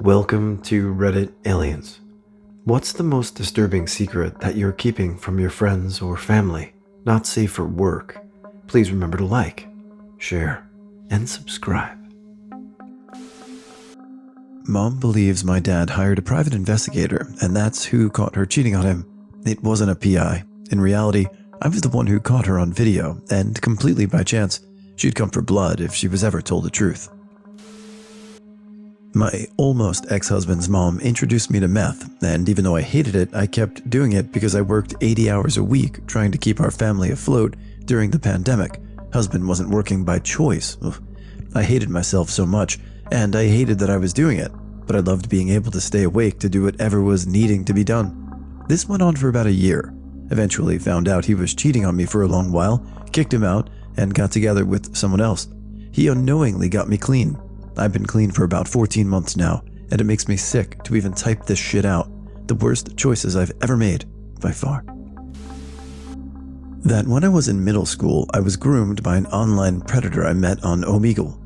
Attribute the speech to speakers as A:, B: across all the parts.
A: Welcome to Reddit Aliens. What's the most disturbing secret that you're keeping from your friends or family? Not safe for work? Please remember to like, share, and subscribe.
B: Mom believes my dad hired a private investigator, and that's who caught her cheating on him. It wasn't a PI. In reality, I was the one who caught her on video, and completely by chance, she'd come for blood if she was ever told the truth. My almost ex-husband's mom introduced me to meth, and even though I hated it, I kept doing it because I worked 80 hours a week trying to keep our family afloat during the pandemic. Husband wasn't working by choice. Ugh. I hated myself so much, and I hated that I was doing it, but I loved being able to stay awake to do whatever was needing to be done. This went on for about a year. Eventually found out he was cheating on me for a long while, kicked him out, and got together with someone else. He unknowingly got me clean. I've been clean for about 14 months now, and it makes me sick to even type this shit out. The worst choices I've ever made, by far. That when I was in middle school, I was groomed by an online predator I met on Omegle.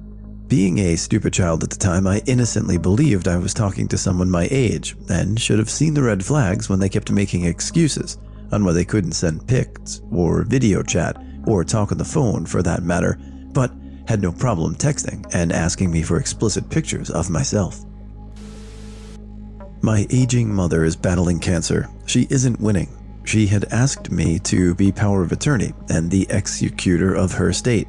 B: Being a stupid child at the time, I innocently believed I was talking to someone my age, and should have seen the red flags when they kept making excuses on why they couldn't send pics, or video chat, or talk on the phone for that matter, but had no problem texting and asking me for explicit pictures of myself. My aging mother is battling cancer. She isn't winning. She had asked me to be power of attorney and the executor of her estate.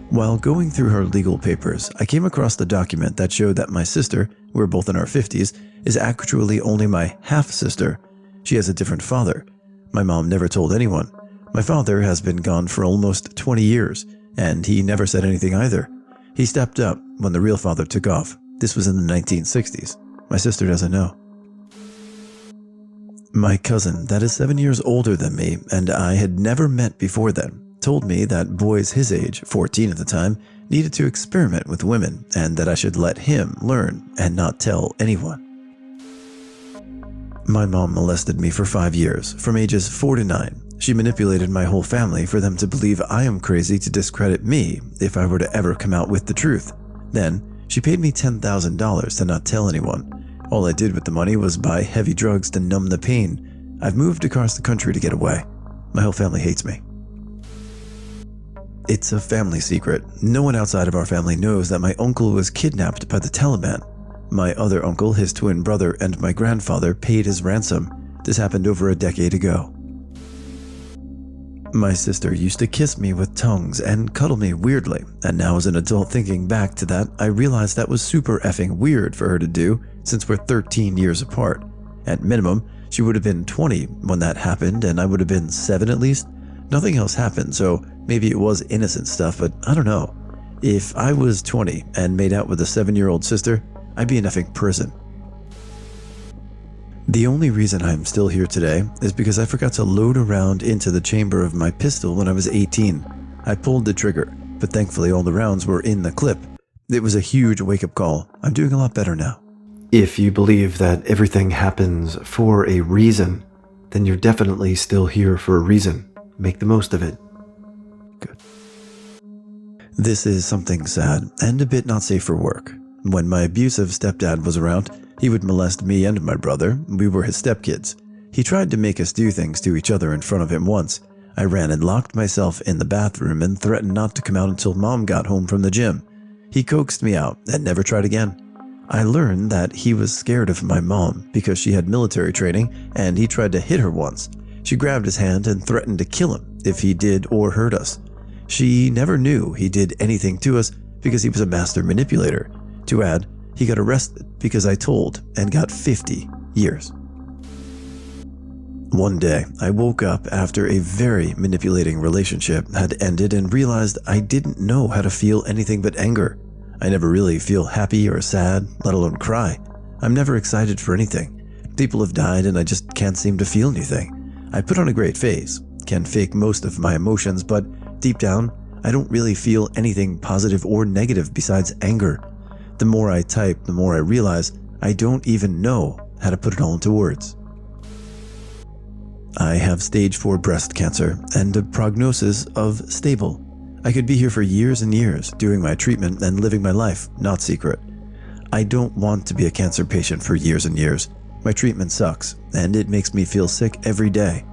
B: While going through her legal papers, I came across the document that showed that my sister, we're both in our 50s, is actually only my half-sister. She has a different father. My mom never told anyone. My father has been gone for almost 20 years, and he never said anything either. He stepped up when the real father took off. This was in the 1960s. My sister doesn't know. My cousin, that is 7 years older than me, and I had never met before then, told me that boys his age, 14 at the time, needed to experiment with women, and that I should let him learn and not tell anyone. My mom molested me for 5 years, from ages 4 to 9. She manipulated my whole family for them to believe I am crazy to discredit me if I were to ever come out with the truth. Then, she paid me $10,000 to not tell anyone. All I did with the money was buy heavy drugs to numb the pain. I've moved across the country to get away. My whole family hates me. It's a family secret. No one outside of our family knows that my uncle was kidnapped by the Taliban. My other uncle, his twin brother, and my grandfather paid his ransom. This happened over a decade ago. My sister used to kiss me with tongues and cuddle me weirdly, and now as an adult thinking back to that, I realized that was super effing weird for her to do since we're 13 years apart. At minimum, she would have been 20 when that happened, and I would have been 7 at least. Nothing else happened, so maybe it was innocent stuff, but I don't know. If I was 20 and made out with a 7-year-old sister, I'd be in effing prison. The only reason I'm still here today is because I forgot to load a round into the chamber of my pistol when I was 18. I pulled the trigger, but thankfully all the rounds were in the clip. It was a huge wake-up call. I'm doing a lot better now.
A: If you believe that everything happens for a reason, then you're definitely still here for a reason. Make the most of it.
B: Good. This is something sad and a bit not safe for work. When my abusive stepdad was around, he would molest me and my brother. We were his stepkids. He tried to make us do things to each other in front of him once. I ran and locked myself in the bathroom and threatened not to come out until Mom got home from the gym. He coaxed me out and never tried again. I learned that he was scared of my mom because she had military training, and he tried to hit her once. She grabbed his hand and threatened to kill him if he did or hurt us. She never knew he did anything to us because he was a master manipulator. To add, he got arrested because I told and got 50 years. One day, I woke up after a very manipulating relationship had ended and realized I didn't know how to feel anything but anger. I never really feel happy or sad, let alone cry. I'm never excited for anything. People have died and I just can't seem to feel anything. I put on a great face, can fake most of my emotions, but deep down, I don't really feel anything positive or negative besides anger. The more I type, the more I realize I don't even know how to put it all into words. I have stage 4 breast cancer and a prognosis of stable. I could be here for years and years, doing my treatment and living my life, not secret. I don't want to be a cancer patient for years and years. My treatment sucks, and it makes me feel sick every day.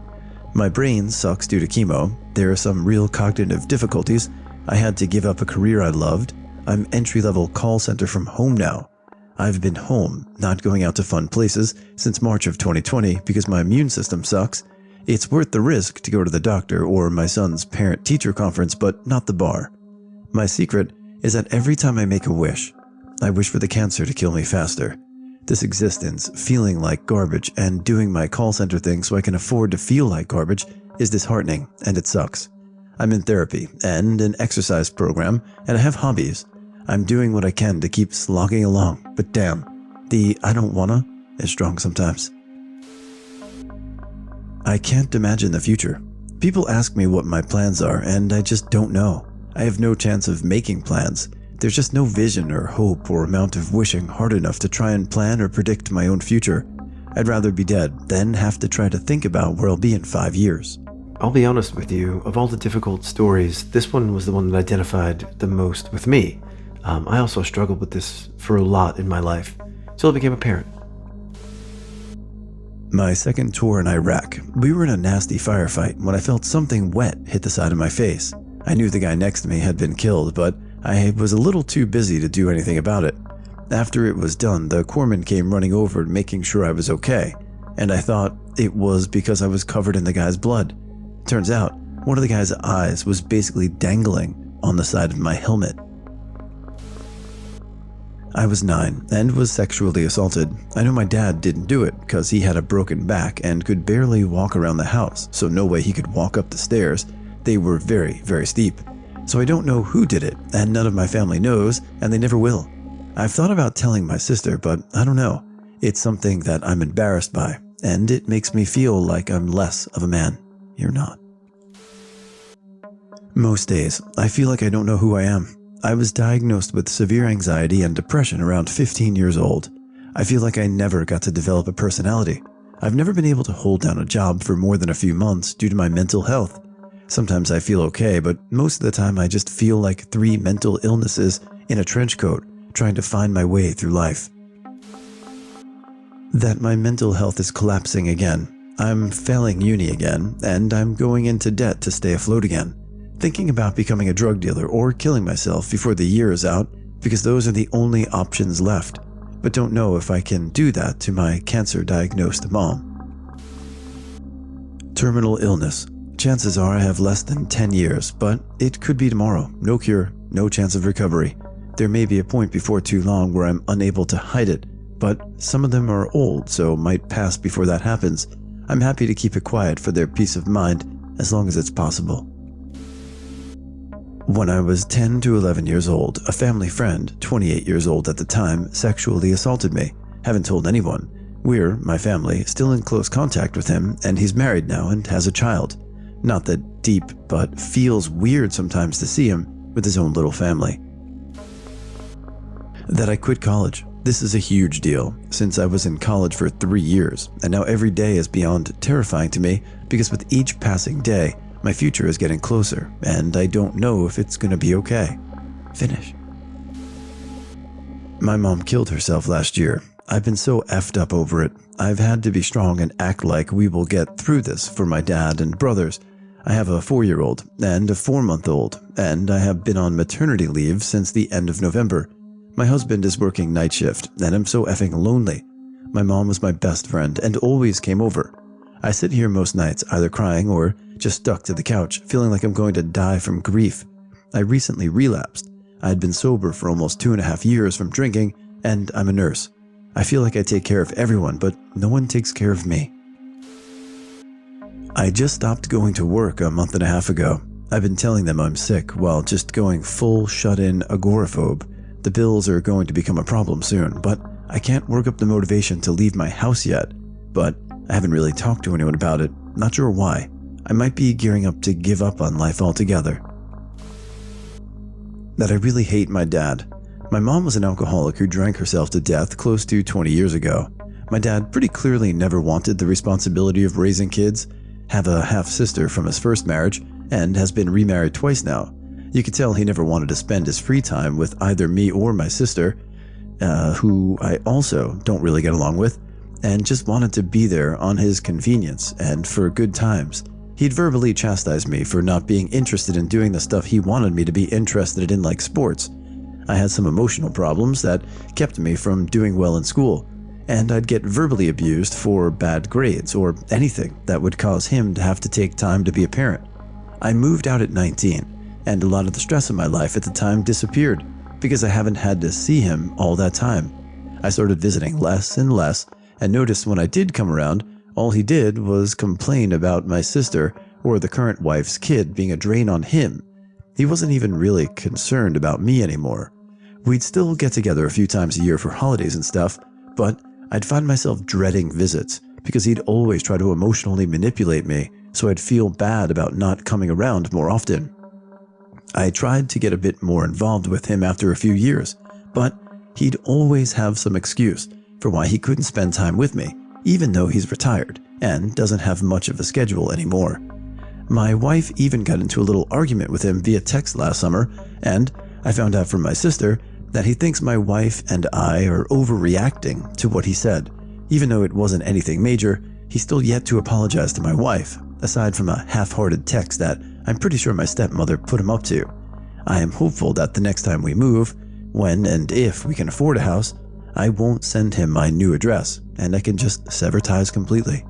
B: My brain sucks due to chemo. There are some real cognitive difficulties. I had to give up a career I loved. I'm entry-level call center from home now. I've been home, not going out to fun places, since March of 2020 because my immune system sucks. It's worth the risk to go to the doctor or my son's parent-teacher conference, but not the bar. My secret is that every time I make a wish, I wish for the cancer to kill me faster. This existence, feeling like garbage and doing my call center thing so I can afford to feel like garbage, is disheartening, and it sucks. I'm in therapy and an exercise program, and I have hobbies. I'm doing what I can to keep slogging along, but damn, the I don't wanna is strong sometimes. I can't imagine the future. People ask me what my plans are, and I just don't know. I have no chance of making plans. There's just no vision or hope or amount of wishing hard enough to try and plan or predict my own future. I'd rather be dead than have to try to think about where I'll be in 5 years.
A: I'll be honest with you, of all the difficult stories, this one was the one that identified the most with me. I also struggled with this for a lot in my life, till I became a parent.
B: My second tour in Iraq, we were in a nasty firefight when I felt something wet hit the side of my face. I knew the guy next to me had been killed, but I was a little too busy to do anything about it. After it was done, the corpsman came running over making sure I was okay, and I thought it was because I was covered in the guy's blood. Turns out, one of the guy's eyes was basically dangling on the side of my helmet. I was 9 and was sexually assaulted. I know my dad didn't do it because he had a broken back and could barely walk around the house, so no way he could walk up the stairs. They were very, very steep. So I don't know who did it, and none of my family knows, and they never will. I've thought about telling my sister, but I don't know. It's something that I'm embarrassed by, and it makes me feel like I'm less of a man. You're not. Most days, I feel like I don't know who I am. I was diagnosed with severe anxiety and depression around 15 years old. I feel like I never got to develop a personality. I've never been able to hold down a job for more than a few months due to my mental health. Sometimes I feel okay, but most of the time I just feel like 3 mental illnesses in a trench coat trying to find my way through life. That my mental health is collapsing again. I'm failing uni again, and I'm going into debt to stay afloat again. Thinking about becoming a drug dealer or killing myself before the year is out because those are the only options left, but don't know if I can do that to my cancer-diagnosed mom. Terminal illness. Chances are I have less than 10 years, but it could be tomorrow. No cure, no chance of recovery. There may be a point before too long where I'm unable to hide it, but some of them are old, so might pass before that happens. I'm happy to keep it quiet for their peace of mind as long as it's possible. When I was 10 to 11 years old, a family friend, 28 years old at the time, sexually assaulted me. Haven't told anyone. We're, my family, still in close contact with him, and he's married now and has a child. Not that deep, but feels weird sometimes to see him with his own little family. That I quit college. This is a huge deal, since I was in college for 3 years, and now every day is beyond terrifying to me because with each passing day, my future is getting closer, and I don't know if it's gonna be okay. Finish. My mom killed herself last year. I've been so effed up over it. I've had to be strong and act like we will get through this for my dad and brothers. I have a 4-year-old and a 4-month-old, and I have been on maternity leave since the end of November. My husband is working night shift, and I'm so effing lonely. My mom was my best friend and always came over. I sit here most nights either crying or just stuck to the couch, feeling like I'm going to die from grief. I recently relapsed. I had been sober for almost 2.5 years from drinking, and I'm a nurse. I feel like I take care of everyone, but no one takes care of me. I just stopped going to work a 1.5 months ago. I've been telling them I'm sick while just going full shut-in agoraphobe. The bills are going to become a problem soon, but I can't work up the motivation to leave my house yet. But I haven't really talked to anyone about it, not sure why. I might be gearing up to give up on life altogether. That I really hate my dad. My mom was an alcoholic who drank herself to death close to 20 years ago. My dad pretty clearly never wanted the responsibility of raising kids, have a half-sister from his first marriage, and has been remarried twice now. You could tell he never wanted to spend his free time with either me or my sister. who I also don't really get along with, and just wanted to be there on his convenience and for good times. He'd verbally chastise me for not being interested in doing the stuff he wanted me to be interested in, like sports. I had some emotional problems that kept me from doing well in school, and I'd get verbally abused for bad grades or anything that would cause him to have to take time to be a parent. I moved out at 19, and a lot of the stress in my life at the time disappeared because I haven't had to see him all that time. I started visiting less and less, and noticed when I did come around, all he did was complain about my sister or the current wife's kid being a drain on him. He wasn't even really concerned about me anymore. We'd still get together a few times a year for holidays and stuff, but I'd find myself dreading visits because he'd always try to emotionally manipulate me, so I'd feel bad about not coming around more often. I tried to get a bit more involved with him after a few years, but he'd always have some excuse for why he couldn't spend time with me, even though he's retired and doesn't have much of a schedule anymore. My wife even got into a little argument with him via text last summer, and I found out from my sister that he thinks my wife and I are overreacting to what he said. Even though it wasn't anything major, he's still yet to apologize to my wife, aside from a half-hearted text that I'm pretty sure my stepmother put him up to. I am hopeful that the next time we move, when and if we can afford a house, I won't send him my new address, and I can just sever ties completely.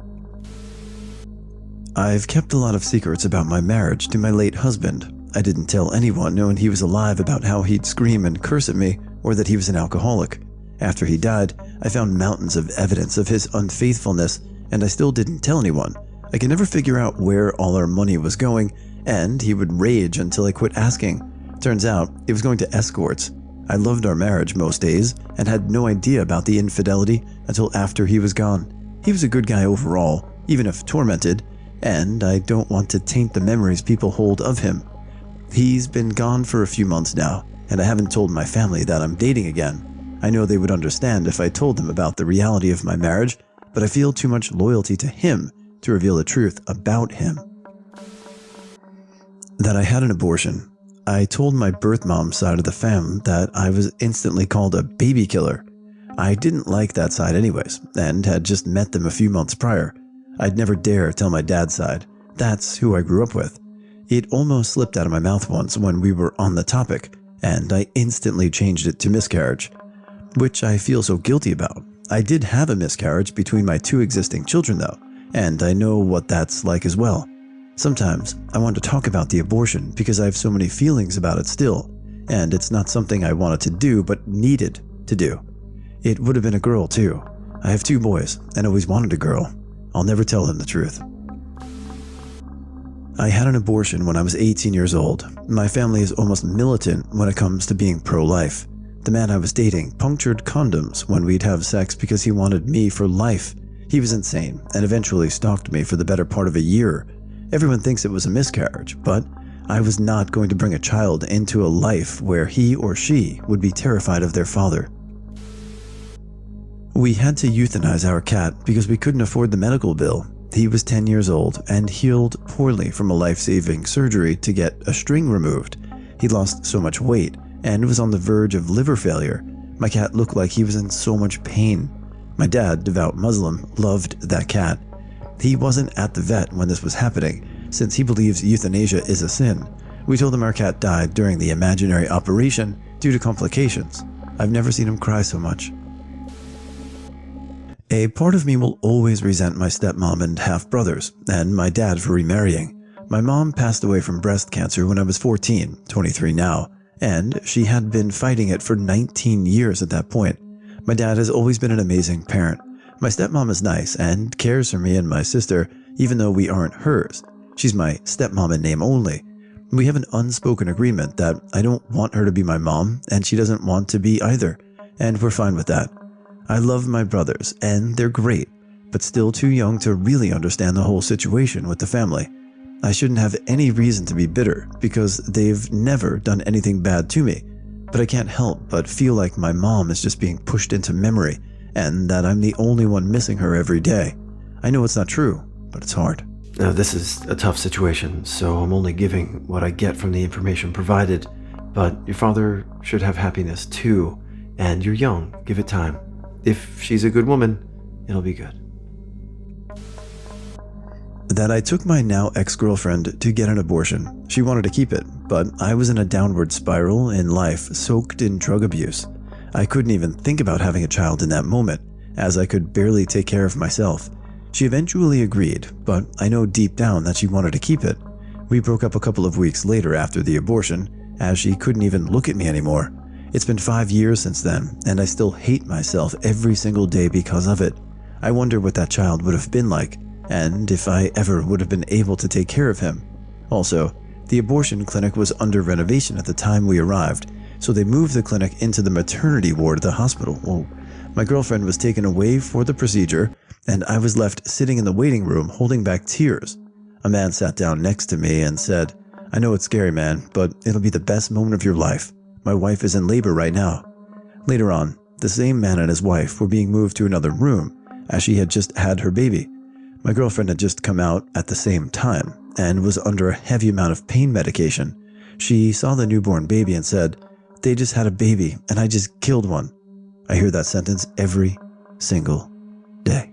B: I've kept a lot of secrets about my marriage to my late husband. I didn't tell anyone knowing he was alive about how he'd scream and curse at me, or that he was an alcoholic. After he died, I found mountains of evidence of his unfaithfulness, and I still didn't tell anyone. I could never figure out where all our money was going, and he would rage until I quit asking. Turns out, it was going to escorts. I loved our marriage most days and had no idea about the infidelity until after he was gone. He was a good guy overall, even if tormented, and I don't want to taint the memories people hold of him. He's been gone for a few months now, and I haven't told my family that I'm dating again. I know they would understand if I told them about the reality of my marriage, but I feel too much loyalty to him to reveal the truth about him. That I had an abortion. I told my birth mom side of the fam that I was instantly called a baby killer. I didn't like that side anyways, and had just met them a few months prior. I'd never dare tell my dad's side. That's who I grew up with. It almost slipped out of my mouth once when we were on the topic, and I instantly changed it to miscarriage, which I feel so guilty about. I did have a miscarriage between my two existing children though, and I know what that's like as well. Sometimes I want to talk about the abortion because I have so many feelings about it still, and it's not something I wanted to do but needed to do. It would have been a girl too. I have two boys and always wanted a girl. I'll never tell them the truth. I had an abortion when I was 18 years old. My family is almost militant when it comes to being pro-life. The man I was dating punctured condoms when we'd have sex because he wanted me for life. He was insane and eventually stalked me for the better part of a year. Everyone thinks it was a miscarriage, but I was not going to bring a child into a life where he or she would be terrified of their father. We had to euthanize our cat because we couldn't afford the medical bill. He was 10 years old and healed poorly from a life-saving surgery to get a string removed. He lost so much weight and was on the verge of liver failure. My cat looked like he was in so much pain. My dad, devout Muslim, loved that cat. He wasn't at the vet when this was happening, since he believes euthanasia is a sin. We told him our cat died during the imaginary operation due to complications. I've never seen him cry so much. A part of me will always resent my stepmom and half-brothers, and my dad for remarrying. My mom passed away from breast cancer when I was 14, 23 now, and she had been fighting it for 19 years at that point. My dad has always been an amazing parent. My stepmom is nice and cares for me and my sister, even though we aren't hers. She's my stepmom in name only. We have an unspoken agreement that I don't want her to be my mom, and she doesn't want to be either, and we're fine with that. I love my brothers, and they're great, but still too young to really understand the whole situation with the family. I shouldn't have any reason to be bitter, because they've never done anything bad to me, but I can't help but feel like my mom is just being pushed into memory, and that I'm the only one missing her every day. I know it's not true, but it's hard.
A: Now, this is a tough situation, so I'm only giving what I get from the information provided, but your father should have happiness too. And you're young, give it time. If she's a good woman, it'll be good.
B: That I took my now ex-girlfriend to get an abortion. She wanted to keep it, but I was in a downward spiral in life, soaked in drug abuse. I couldn't even think about having a child in that moment, as I could barely take care of myself. She eventually agreed, but I know deep down that she wanted to keep it. We broke up a couple of weeks later after the abortion, as she couldn't even look at me anymore. It's been 5 years since then, and I still hate myself every single day because of it. I wonder what that child would have been like, and if I ever would have been able to take care of him. Also, the abortion clinic was under renovation at the time we arrived, so they moved the clinic into the maternity ward at the hospital. My girlfriend was taken away for the procedure, and I was left sitting in the waiting room holding back tears. A man sat down next to me and said, "I know it's scary, man, but it'll be the best moment of your life. My wife is in labor right now." Later on, the same man and his wife were being moved to another room, as she had just had her baby. My girlfriend had just come out at the same time and was under a heavy amount of pain medication. She saw the newborn baby and said, "They just had a baby and I just killed one." I hear that sentence every single day.